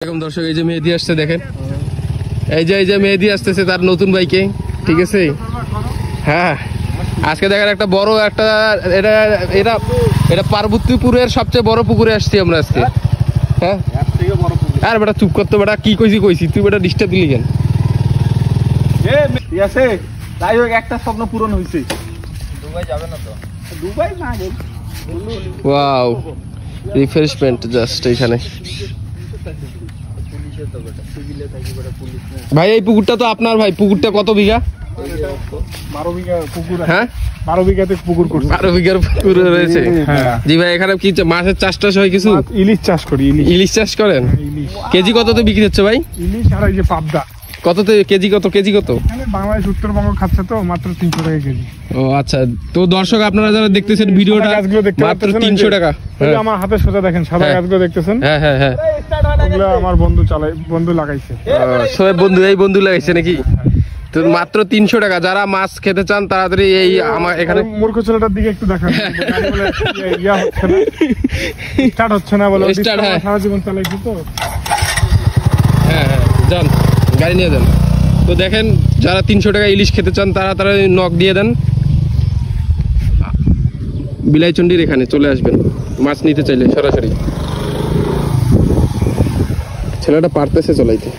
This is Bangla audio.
দর্শক এই যে মেহেদি আসছে দেখেন, এই যে মেহেদি আসতেছে তার নতুন বাইকে, ঠিক আছে। হ্যাঁ আজকে দেখেন একটা বড় একটা এটা এটা এটা পার্বতীপুরের সবচেয়ে বড় পুকুরে আসছি আমরা আজকে। হ্যাঁ আর বেটা চুপ করতে, বেটা কি কইছি তুই বেটা ডিস্টার্ব দিলি কেন? যাই হোক একটা স্বপ্ন পূরণ হয়েছে। দুবাই যাবে না তো? দুবাই না, ওয়াও রিফ্রেশমেন্ট জাস্ট এখানে। ভাই এই পুকুরটা তো আপনার, ভাই পুকুরটা কত বিঘা? 12 বিঘা পুকুর। হ্যাঁ 12 বিঘাতে পুকুর করছে। 12 বিঘার পুকুর রয়েছে। জি ভাই এখানে কি মাছের চাষ টাস হয় কিছু? ইলিশ চাষ করি। ইলিশ চাষ করেন? কেজি কততে বিক্রি হচ্ছে ভাই ইলিশ? আর এই যে পাবদা কততে কেজি? কেজি কত? বাংলাদেশ উত্তরবঙ্গ খাচ্ছে তো মাত্র 300 টাকা কেজি। ও আচ্ছা, তো দর্শক আপনারা যারা দেখতেছেন ভিডিওটা মাত্র 300 টাকা। আমার হাতে সোজা দেখেন সাদা গাছগুলো দেখতেছেন? হ্যাঁ হ্যাঁ হ্যাঁ ওগুলো আমার বন্ধু লাগাইছে। সবাই বন্ধু লাগাইছে নাকি? তো মাত্র 300 টাকা। যারা মাছ খেতে চান তাড়াতাড়ি এই আমার এখানে। মূর্খ ছেলেটার দিকে একটু দেখান। স্টার্ট হচ্ছে না বলে সারা জীবন চালাইছি তো। হ্যাঁ হ্যাঁ যান গাড়ি নিয়ে যান। তো দেখেন যারা 300 টাকা ইলিশ খেতে চান তারা নক দিয়ে দেন, বিলাইচন্ডির এখানে চলে আসবেন মাছ নিতে চাইলে সরাসরি। ছেলেটা পারতেছে চলাইতে।